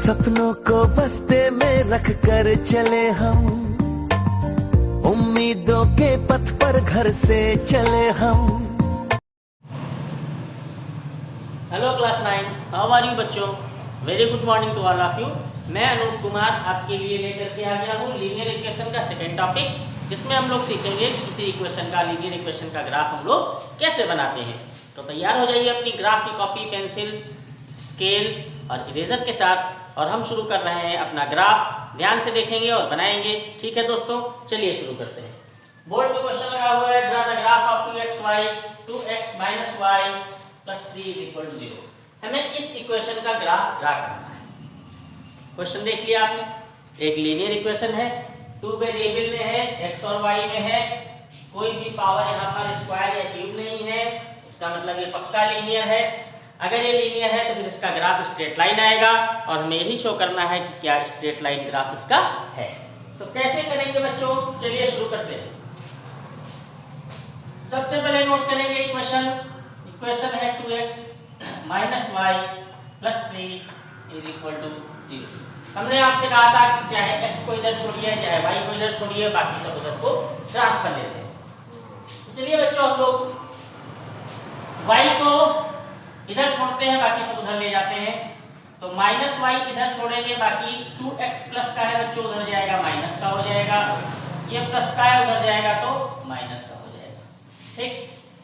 सपनों को बस्ते में रख कर चले हम, उम्मीदों के पथ पर घर से चले हम। Hello class 9, how are you बच्चों। Very good morning to all of you. मैं अनूप कुमार आपके लिए लेकर के आ गया हूँ लीनियर इक्वेशन का सेकेंड टॉपिक, जिसमें हम लोग सीखेंगे कि किसी इक्वेशन का, लीनियर इक्वेशन का ग्राफ हम लोग कैसे बनाते हैं। तो तैयार हो जाइए अपनी ग्राफ की कॉपी, पेंसिल, स्केल और इरेजर के साथ, और हम शुरू कर रहे हैं अपना ग्राफ। ध्यान से देखेंगे और बनाएंगे, ठीक है दोस्तों। चलिए शुरू करते हैं। बोर्ड पे क्वेश्चन लगा हुआ है, draw the graph of 2x y plus 3 = 0। हमें इस इक्वेशन का ग्राफ ड्रा करना है। क्वेश्चन देख लिया आपने, एक लीनियर इक्वेशन है, 2 वेरिएबल में है, x और y में है, कोई भी पावर यहाँ पर स्क्वायर या क्यूब नहीं है, इसका मतलब ये पक्का लीनियर है। अगर ये लीनियर है तो फिर इसका ग्राफ स्ट्रेट लाइन आएगा, और हमें यही शो करना है कि क्या स्ट्रेट लाइन ग्राफ इसका है। तो कैसे करेंगे बच्चों, चलिए शुरू करते हैं। सबसे पहले नोट करेंगे इक्वेशन है 2x - y plus 3 = 0। हमने आपसे कहा था कि चाहे x को इधर छोड़िए, चाहे y को इधर छोड़िए, बाकी सब उधर को ट्रांसफर लेते हैं। तो चलिए बच्चों, हम लोग y को इधर छोड़ते हैं, बाकी सब उधर ले जाते हैं। तो -y इधर छोड़ेंगे, बाकी 2x प्लस का है बच्चों, उधर जाएगा माइनस का हो जाएगा, ये प्लस का है उधर जाएगा तो माइनस का हो जाएगा। ठीक,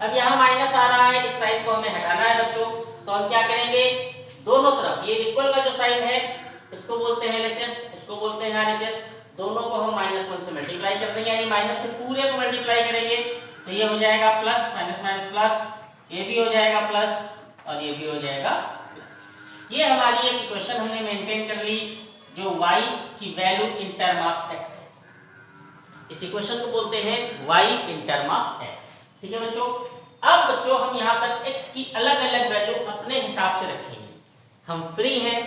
अब यहाँ माइनस आ रहा है, इस साइन को हमें हटाना है बच्चों। तो हम क्या करेंगे, दोनों तरफ ये इक्वल का जो साइन है इसको बोलते हैं LHS, इसको बोलते हैं RHS। दोनों को हम -1 से मल्टीप्लाई कर देंगे, यानी माइनस से पूरे को मल्टीप्लाई करेंगे, तो ये हो जाएगा प्लस, माइनस माइनस प्लस, ये भी हो जाएगा प्लस और ये भी हो जाएगा प्लस। ये हमारी एक इक्वेशन हमने मेंटेन कर ली, जो y की value in term of x है। इस इक्वेशन को बोलते हैं y in term of x। ठीक है बच्चों। अब बच्चों हम यहाँ पर x की अलग अलग वैल्यू अपने हिसाब से रखेंगे। हम फ्री हैं,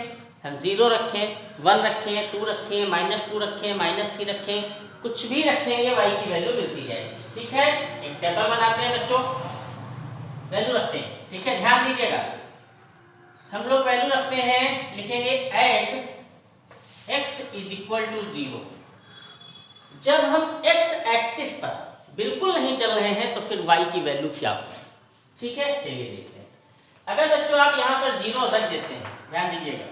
हम 0 रखें, 1 रखें, 2 रखें, -2 रखें, -3 रखें, कुछ भी रखेंगे, y की वैल्यू मिलती जाएगी। ठीक है, एक टेबल बनाते हैं बच्चों, वैल्यू रखते हैं। ठीक है, ध्यान दीजिएगा, हम लोग वैल्यू रखते हैं, लिखेंगे एट x = 0। जब हम x एक्सिस पर बिल्कुल नहीं चल रहे हैं तो फिर y की वैल्यू क्या होगी। ठीक है, चलिए देखते हैं। अगर बच्चों आप यहाँ पर 0 रख देते हैं, ध्यान दीजिएगा,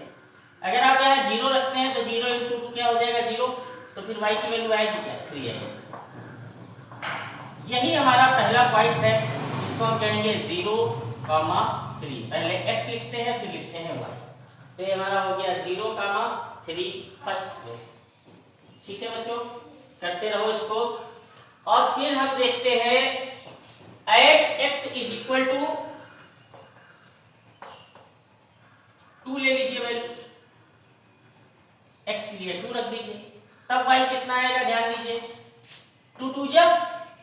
अगर आप यहाँ 0 रखते हैं तो 0 × 2 क्या हो जाएगा 0, तो फिर y की वैल्यू आएगी क्या, 3 आएगी। यही हमारा पहला पॉइंट है, इसको हम कहेंगे 0, 3। पहले x लिखते हैं, फिर लिखते हैं y। तो ये हमारा हो गया 0, 3 फर्स्ट रो। ठीक है बच्चों, करते रहो इसको। और फिर हम देखते हैं एट x = 2 ले लीजिए वैल्यू, x के लिए 2 रख दीजिए, तब y कितना आएगा, ध्यान दीजिए, 2 2 जब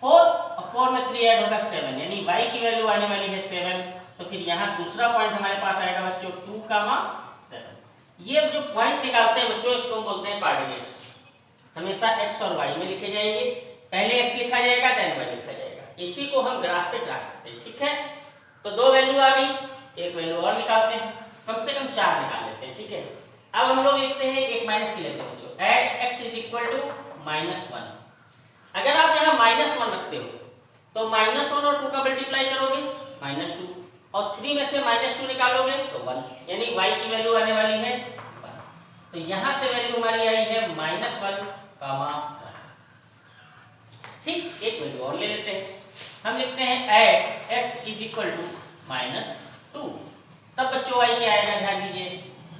4 और 4 में 3 ऐड होगा 7, यानी y की वैल्यू आने वाली है 7। तो फिर यहाँ दूसरा पॉइंट हमारे पास आएगा बच्चों 2, 7। ये जो पॉइंट निकालते हैं बच्चों, इसको हम बोलते हैं कोऑर्डिनेट्स। हमेशा x और y में लिखे जाएंगे, पहले x लिखा जाएगा, देन y लिखा जाएगा। इसी को हम ग्राफ पे ड्रा करते हैं। ठीक है, तो 2 वैल्यू आ गई, एक वैल्यू और निकालते हैं, कम से कम 4 निकाल लेते हैं। ठीक है, अब हम लोग लिखते हैं एक माइनस की लेते हैं बच्चों, एट x = -1। अगर आप यहाँ -1 रखते हो तो -1 और 2 का मल्टीप्लाई करोगे -2, और 3 में से -2 निकालोगे तो 1, यानी y की वैल्यू आने वाली है 1। तो यहाँ से वैल्यू हमारी आई है -1, 1। ठीक, एक वैल्यू और ले लेते हैं, हम लिखते हैं एट x = -2। तब बच्चों y क्या आएगा, ध्यान दीजिए,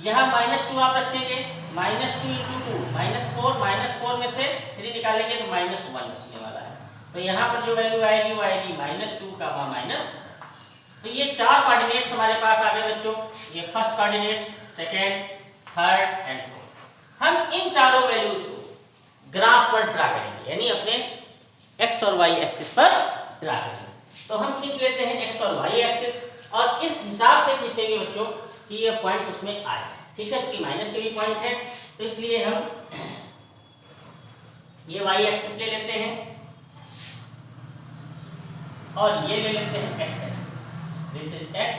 यहाँ -2 आप रखेंगे, -2 × 2 -4 में से 3 निकालेंगे तो -1 बचने वाला है। तो यहाँ पर जो वैल्यू आएगी वो आएगी -2, तो ये 4 कोऑर्डिनेट्स हमारे पास आ गए बच्चों। ये first coordinates, second, third and fourth. हम इन चारों वैल्यूज को ग्राफ पर ड्रा करेंगे, यानी अपने x और y एक्सिस पर ड्रा करेंगे। तो हम खींच लेते हैं x और y एक्सिस, और इस हिसाब से खींचेंगे बच्चों कि ये पॉइंट्स उसमें आए। ठीक है, क्योंकि माइनस के भी पॉइंट है, तो इसलिए हम ये y एक्सिस ले लेते हैं और ये ले लेते हैं x axis. This is x,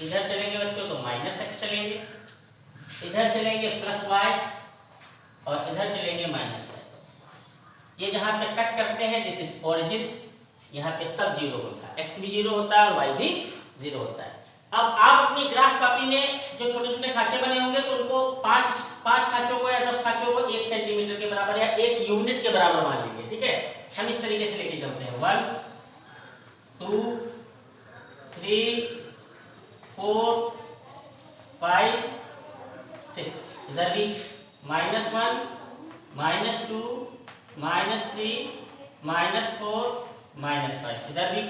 इधर चलेंगे बच्चों तो -x चलेंगे, इधर चलेंगे प्लस वाई और इधर चलेंगे माइनस वाई। ये जहाँ पे कट करते हैं दिस इज ओरिजिन, यहाँ पे सब जीरो होता है, एक्स भी जीरो होता है और वाई भी जीरो होता है। अब आप अपनी ग्राफ कॉपी में जो छोटे छोटे खांचे बने होंगे तो उनको पांच खांचों को या 10 खांचों को 1 सेंटीमीटर के बराबर या 1 यूनिट के बराबर मान लीजिए, ठीक है। हम इस तरीके से लेके चलते हैं 1 2 3 4 5 6, इधर भी -1 -2 -3 -4 -5, इधर भी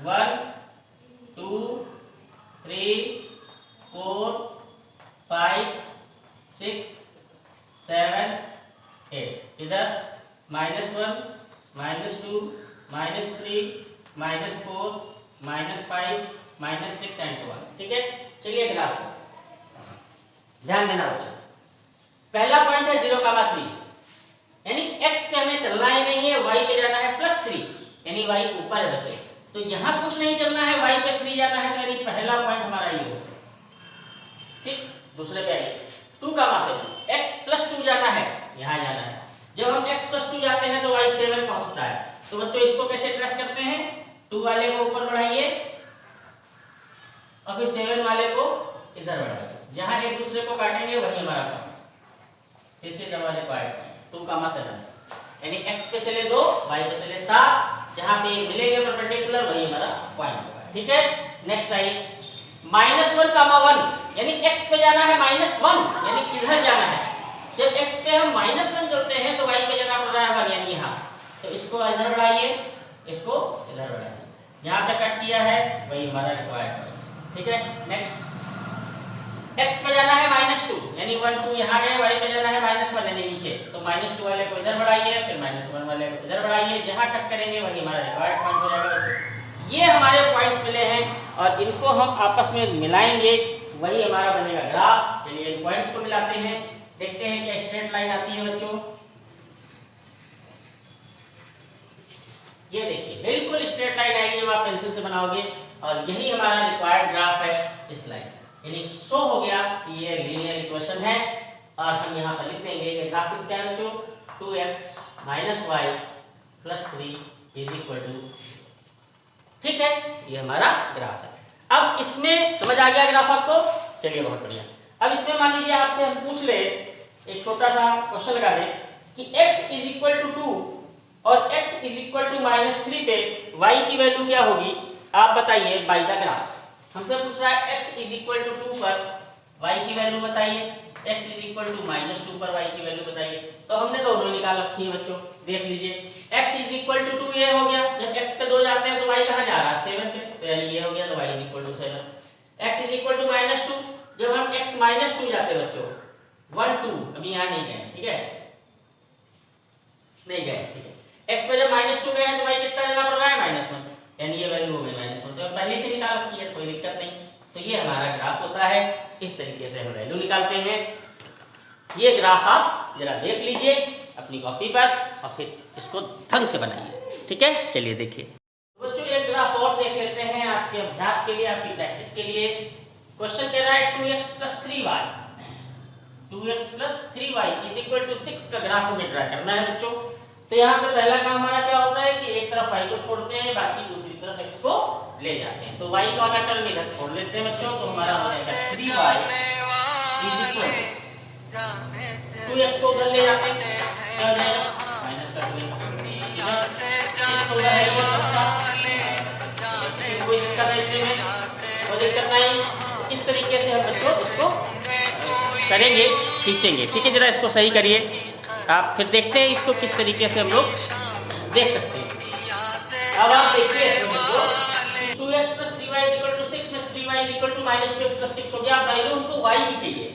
1 2 3 4 5 6 7 8, इधर -1 -2 -3 -4 -5 -6 एंड सो ऑन, ठीक है। चलिए ग्राफ ध्यान देना बच्चों। पहला पॉइंट है 0,3, यानी x पे हमें चलना ही नहीं है, y पे जाना है +3, यानी y ऊपर है बच्चों। तो यहाँ कुछ नहीं चलना है, y पे 3 जाना है, तो यानी पहला पॉइंट हमारा ये हो, ठीक। दूसरे पे आइए 2,7, x +2 जाना है, यहाँ जाना है। जब हम x +2 जाते हैं तो y 7 पहुंचता है। तो बच्चों इसको कैसे ट्रेस करते हैं, 2 वाले को ऊपर बढ़ाइए और फिर 7 वाले को इधर बढ़ाइए, जहां एक दूसरे को काटेंगे वही हमारा पॉइंट। इसी हमारे पॉइंट 2,7, यानी x पे चले 2, y पे चले 7, जहां पे मिलेंगे परपेंडिकुलर वही हमारा पॉइंट होगा, ठीक है। नेक्स्ट आइए -1,1, यानी x पे जाना है -1, यानी इधर जाना है। जब x पे हम -1 चलते हैं तो y पे जाना पड़ रहा है 1, यानी यहाँ। तो इसको इधर बढ़ाइए, इसको इधर बढ़ाइए, जहां पे कट किया है वही हमारा रिक्वायर्ड है, ठीक है। नेक्स्ट x पे जाना है -2, यानी 1 2 यहाँ गए, y पे जाना है -1, यानी नीचे। तो -2 वाले को इधर बढ़ाइए, फिर -1 वाले को इधर बढ़ाइए, जहां कट करेंगे वही हमारा रिक्वायर्ड पॉइंट हो जाएगा। ये हमारे पॉइंट्स मिले हैं और इनको हम आपस में मिलाएंगे, वही हमारा बनेगा ग्राफ। चलिए इन पॉइंट्स को मिलाते हैं, देखते हैं क्या स्ट्रेट लाइन आती है बच्चों। ये देखिए बिल्कुल स्ट्रेट लाइन आएगी जब आप पेंसिल से बनाओगे, और यही हमारा रिक्वायर्ड ग्राफ है इस लाइन, यानी शो हो गया कि ये लीनियर इक्वेशन है। और हम यहाँ पर लिख देंगे कि ग्राफ क्या है बच्चों, 2x - y + 3 = ठीक है, ये हमारा ग्राफ है। अब इसमें समझ आ गया ग्राफ आपको, चलिए बहुत बढ़िया। अब इसमें मान लीजिए आपसे हम पूछ ले, एक छोटा सा क्वेश्चन लगा दे कि x = 2 और x = -3 पे y की वैल्यू क्या होगी, आप बताइए। y का ग्राफ हमसे पूछ रहा है x = 2 पर y की वैल्यू बताइए, x = -2 पर y की वैल्यू बताइए। तो हमने दोनों निकाल रखी है बच्चों, देख लीजिए। x = 2 ये हो गया, जब x पे 2 जाते हैं तो y कहाँ जा रहा है 7 पे, तो यानी ये हो गया, तो y = 7। x = -2, जब हम x -2 जाते हैं बच्चों 1 2, अभी यहाँ नहीं गए, ठीक है, नहीं गए, ठीक है। x पे जब -2 गए हैं तो y कितना देना पड़ रहा है -1, यानी ये वैल्यू हो गई -1, तो पहले से निकाल रखी है, कोई दिक्कत नहीं। तो ये हमारा ग्राफ होता है, इस तरीके से हम वैल्यू निकालते हैं। ये ग्राफ आप जरा देख लीजिए अपनी कॉपी पर और फिर इसको ढंग से बनाइए, ठीक है। चलिए देखिए बच्चों, एक ग्राफ और देख लेते हैं आपके अभ्यास के लिए, आपकी प्रैक्टिस के लिए। क्वेश्चन कह रहा है 2x + 3y = 6 का ग्राफ हमें ड्रा करना है बच्चों। तो यहाँ पे पहला काम हमारा क्या होता है कि एक तरफ y को छोड़ते हैं, बाकी दूसरी तरफ x को ले जाते हैं। तो y को अगर टर्म इधर छोड़ लेते हैं बच्चों, तो हमारा हो जाएगा 3y = 2x को उधर ले जाते हैं, क्या हो जाएगा माइनस कर देंगे, इसको उधर है ये बचता, कोई दिक्कत है इसमें, कोई दिक्कत नहीं। इस तरीके से हम बच्चों इसको करेंगे, खींचेंगे, ठीक है। जरा इसको सही करिए आप, फिर देखते हैं इसको किस तरीके से हम लोग देख सकते हैं। अब आप देखिए 2x + 3y = 6 में 3y = -2x + 6 हो गया। अब वैल्यू हमको y की चाहिए,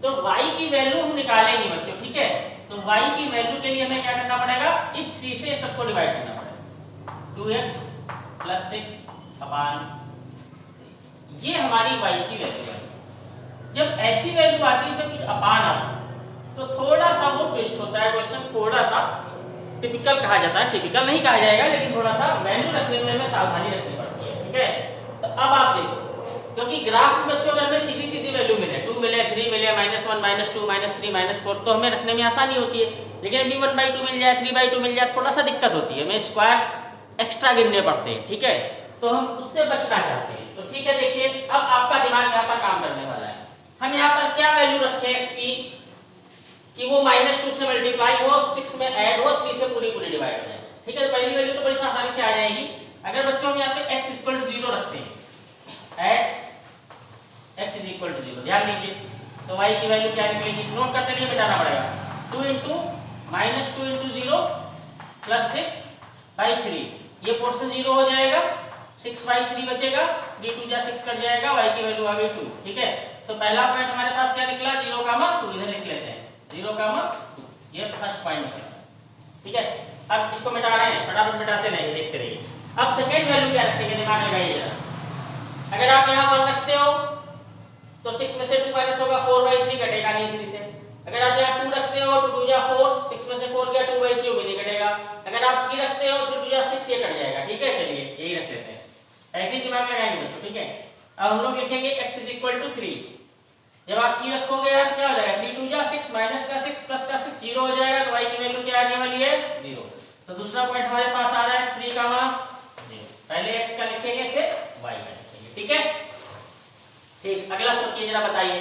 तो y की वैल्यू हम निकालेंगे बच्चों, ठीक है। तो y की वैल्यू के लिए हमें क्या करना पड़ेगा, इस 3 से सबको डिवाइड करना पड़ेगा। 2x + 6/3, ये हमारी y की वैल्यू है। जब ऐसी वैल्यू आती है इसमें कुछ अपान आता है तो थोड़ा सा वो ट्विस्ट होता है क्वेश्चन, थोड़ा सा टिपिकल कहा जाता है, टिपिकल नहीं कहा जाएगा, लेकिन थोड़ा सा वैल्यू रखने में हमें सावधानी रखनी पड़ती है, ठीक है। तो अब आप देखो क्योंकि ग्राफ में बच्चों अगर हमें सीधी सीधी वैल्यू मिले, 2 मिले, 3 मिले, -1, -2, -3, -4, तो हमें रखने में आसानी होती है। लेकिन अभी 1/2 मिल जाए, 3/2 मिल जाए, थोड़ा सा दिक्कत होती है, हमें स्क्वायर एक्स्ट्रा गिनने पड़ते हैं, ठीक है। तो हम उससे बचना चाहते हैं। तो ठीक है, देखिए अब आपका दिमाग यहाँ पर काम करने वाला है। हम यहाँ पर क्या वैल्यू रखें x की कि वो -2 से मल्टीप्लाई हो, 6 में ऐड हो, 3 से पूरी डिवाइड हो जाए, ठीक है। पहली वैल्यू तो बड़ी आसानी से आ जाएगी। अगर बच्चों हम यहाँ पे x = 0 रखते हैं, एट x = 0, ध्यान दीजिए, तो y की वैल्यू क्या निकलेगी, नोट करते नहीं बताना पड़ेगा। 2 × -2 × 0 + 6/3, ये पोर्शन 0 हो जाएगा, 6/3 बचेगा, 3 × 2 = 6 कट जाएगा, y की वैल्यू आ गई 2, ठीक है। तो पहला पॉइंट हमारे पास क्या निकला, 0,2, इधर लिख लेते हैं 0,2, ये फर्स्ट पॉइंट निकला, ठीक है। अब इसको मिटा रहे हैं, फटाफट मिटाते नहीं, देखते रहिए। अब सेकंड वैल्यू क्या रखेंगे, दिमाग लगाइए जरा। अगर आप यहाँ पर रखते हो तो 6 में से 2 माइनस होगा, 4/3 कटेगा नहीं 3 से। अगर आप यहाँ 2 रखते हो तो 2 × 4, 6 में से 4 गया, 2/3 भी नहीं कटेगा। अगर आप 3 रखते हो तो 2 × 6, ये कट जाएगा, ठीक है। चलिए यही रख लेते हैं, ऐसे ही दिमाग लगाएंगे बच्चों, ठीक है। अब हम लोग लिखेंगे x = 3। जब आप 3 रखोगे यार क्या हो जाएगा, 3 × 2 = 6, माइनस का 6 प्लस का 6 0 हो जाएगा, तो y की वैल्यू क्या आने वाली है, 0। तो दूसरा पॉइंट हमारे पास आ रहा है 3,0। पहले x का लिखेंगे फिर y का लिखेंगे, ठीक है। ठीक, अगला सोचिए जरा, बताइए।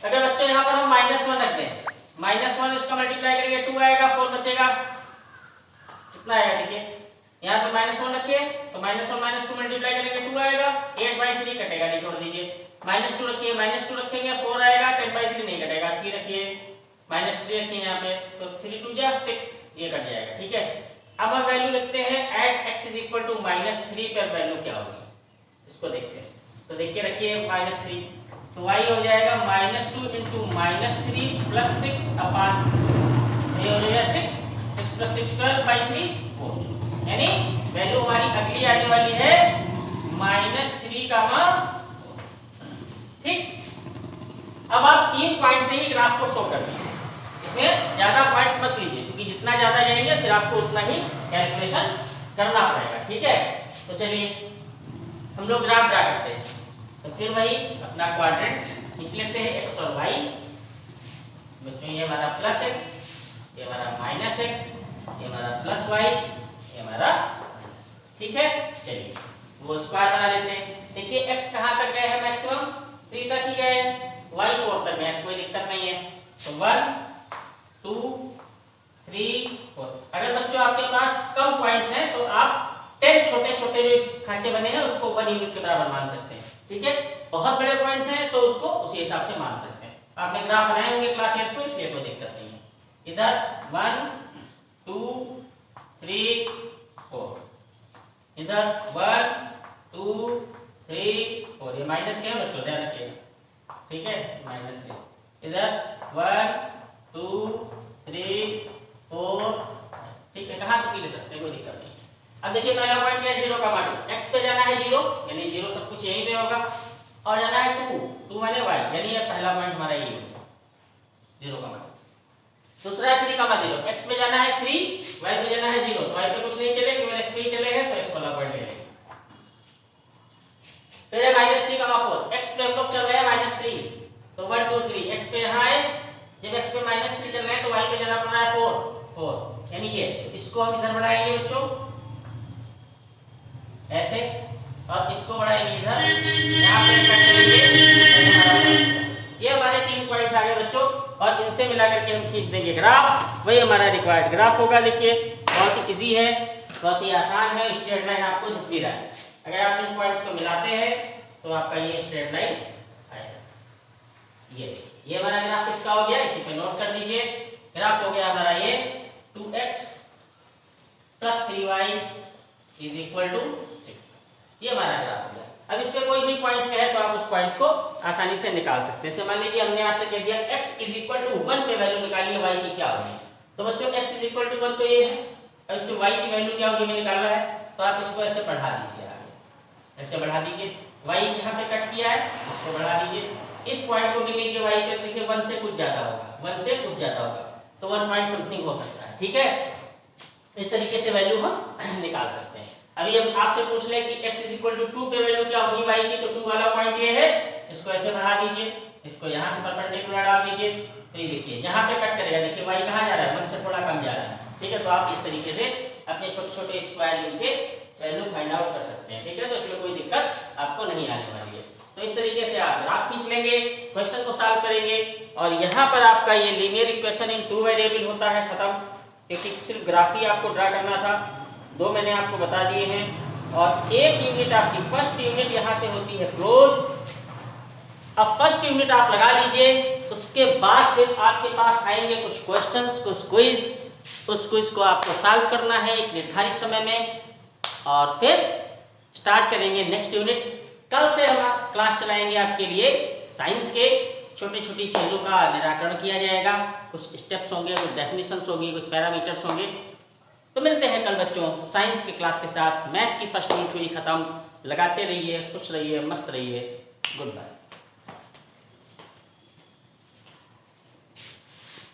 अगर बच्चों यहाँ पर हम -1 रख दें, -1 इसका मल्टीप्लाई करेंगे 2 आएगा, 4 बचेगा, कितना आएगा, देखिए यहाँ पे -1 रखिए तो -1 -2 मल्टीप्लाई करेंगे 2 आएगा, 8/3 कटेगा, नहीं छोड़ दीजिए। -2 रखिए, -2 रखेंगे 4 आएगा, 10/3 नहीं कटेगा, 3 रखिए, -3 रखिए यहाँ पे, तो 3 × 2 = 6, ये कट जाएगा, ठीक है। अब हम वैल्यू लिखते हैं एट x = -3 पर वैल्यू क्या होगी, इसको देखते हैं। तो देखिए रखिए -3, तो y हो जाएगा -2 × -3 + 6/, ये हो जाएगा 6, 6 + 6 12/3, 4, यानी वैल्यू हमारी अगली आने वाली है -3, ठीक। अब आप 3 पॉइंट से ही ग्राफ को शो कर दीजिए, इसमें ज्यादा पॉइंट्स मत लीजिए, क्योंकि जितना ज्यादा जाएंगे फिर आपको उतना ही कैलकुलेशन करना पड़ेगा, ठीक है। तो चलिए हम लोग ग्राफ ड्रा करते हैं। तो फिर वही अपना क्वाड्रेंट खींच लेते हैं, x और y। बच्चों ये हमारा +x, ये हमारा -x, ये हमारा +y, ये हमारा, ठीक है। चलिए वो स्क्वायर बना लेते हैं। देखिए x कहाँ तक गए हैं, मैक्सिमम 3 तक ही गए, y 4 तक गए, कोई दिक्कत नहीं है। तो 1 2 3 4। अगर बच्चों आपके पास कम पॉइंट्स हैं तो आप 10 छोटे छोटे जो खांचे बने हैं उसको 1 यूनिट के बराबर मान सकते हैं, ठीक है। बहुत बड़े पॉइंट्स हैं तो उसको उसी हिसाब से मान सकते हैं। आपने ग्राफ बनाए होंगे क्लास 8 को, इसलिए कोई दिक्कत नहीं है। इधर 1 2 3 4, इधर 1 2 3 4, ये माइनस क्या है बच्चों, ध्यान रखिएगा, ठीक है, -3। इधर 1 2 3 4, ठीक है, कहाँ तक ले सकते हैं, कोई दिक्कत नहीं। अब देखिए पहला पॉइंट क्या है, 0,2, x पे जाना है 0, यानी 0 सब कुछ यहीं पे होगा, और जाना है 2 माने y, यानी ये पहला पॉइंट हमारा ये होगा 0,2। दूसरा है 3,0, x पे जाना है 3, y पे जाना है 0, तो y पे कुछ नहीं चले, केवल x पे ही चले हैं, तो x वाला पॉइंट ले लेंगे। फिर है -3,4, x पे हम लोग चल रहे हैं -3, तो 1 2 3, x पे यहाँ है, जब x पे -3 चल रहे हैं तो y पे जाना पड़ रहा है 4, यानी ये, इसको हम इधर बढ़ाएंगे बच्चों ऐसे, और इसको बढ़ाएंगे इधर, यहाँ पे कट लेंगे, ये हमारे 3 पॉइंट्स आ गए बच्चों, और इनसे मिला करके हम खींच देंगे ग्राफ, वही हमारा रिक्वायर्ड ग्राफ होगा। देखिए बहुत ही इजी है, बहुत ही आसान है, स्ट्रेट लाइन आपको दिख भी रहा है। अगर आप इन पॉइंट्स को मिलाते हैं तो आपका ये स्ट्रेट लाइन आएगा। ये हमारा ग्राफ किसका हो गया, इसी पे नोट कर दीजिए। ग्राफ हो गया हमारा ये 2x + 3y = 6, ये हमारा ग्राफ हो गया। अब इस पे कोई भी पॉइंट्स है तो आप उस पॉइंट्स को आसानी से निकाल सकते हैं। जैसे मान लीजिए हमने आपसे कह दिया x = 1 पे वैल्यू निकालिए, y की क्या होगी, तो बच्चों x = 1 तो ये है, और इसमें y की वैल्यू क्या होगी हमें निकालना है, तो आप इसको ऐसे बढ़ा दीजिए, आगे ऐसे बढ़ा दीजिए, y यहाँ पे कट किया है, इसको बढ़ा दीजिए, इस पॉइंट को गिन लीजिए, y पे देखिए 1 से कुछ ज्यादा होगा, 1 से कुछ ज्यादा होगा, तो 1 पॉइंट समथिंग हो सकता है, ठीक है। इस तरीके से वैल्यू हम निकाल सकते हैं। अभी हम आपसे पूछ ले कि x इक्वल टू 2 पे वैल्यू क्या होगी y की, तो 2 वाला पॉइंट ये है, इसको ऐसे बढ़ा दीजिए, इसको यहाँ से परपेंडिकुलर डाल दीजिए, तो ये देखिए जहाँ पे कट करेगा देखिए y कहाँ जा रहा है, 1 से थोड़ा कम जा रहा है, ठीक है। तो आप इस तरीके से अपने छोटे छोटे स्क्वायर इनके वैल्यू फाइंड आउट कर सकते हैं, ठीक है। तो इसमें कोई दिक्कत आपको नहीं आने वाली है। तो इस तरीके से आप ग्राफ खींच लेंगे, क्वेश्चन को सॉल्व करेंगे, और यहाँ पर आपका ये लीनियर इक्वेशन इन 2 वेरिएबल होता है खत्म, क्योंकि सिर्फ ग्राफ ही आपको ड्रा करना था, 2 मैंने आपको बता दिए हैं। और एक यूनिट आपकी फर्स्ट यूनिट यहाँ से होती है क्लोज। अब फर्स्ट यूनिट आप लगा लीजिए, उसके बाद फिर आपके पास आएंगे कुछ क्वेश्चंस, कुछ क्विज, उस क्विज को आपको सॉल्व करना है एक निर्धारित समय में, और फिर स्टार्ट करेंगे नेक्स्ट यूनिट। कल से हम क्लास चलाएंगे आपके लिए साइंस के, छोटी छोटी चीज़ों का निराकरण किया जाएगा, कुछ स्टेप्स होंगे, कुछ डेफिनेशंस होगी, कुछ पैरामीटर्स होंगे। तो मिलते हैं कल बच्चों साइंस की क्लास के साथ। मैथ की फर्स्ट यूनिट हुई खत्म। लगाते रहिए, खुश रहिए, मस्त रहिए। Good bye.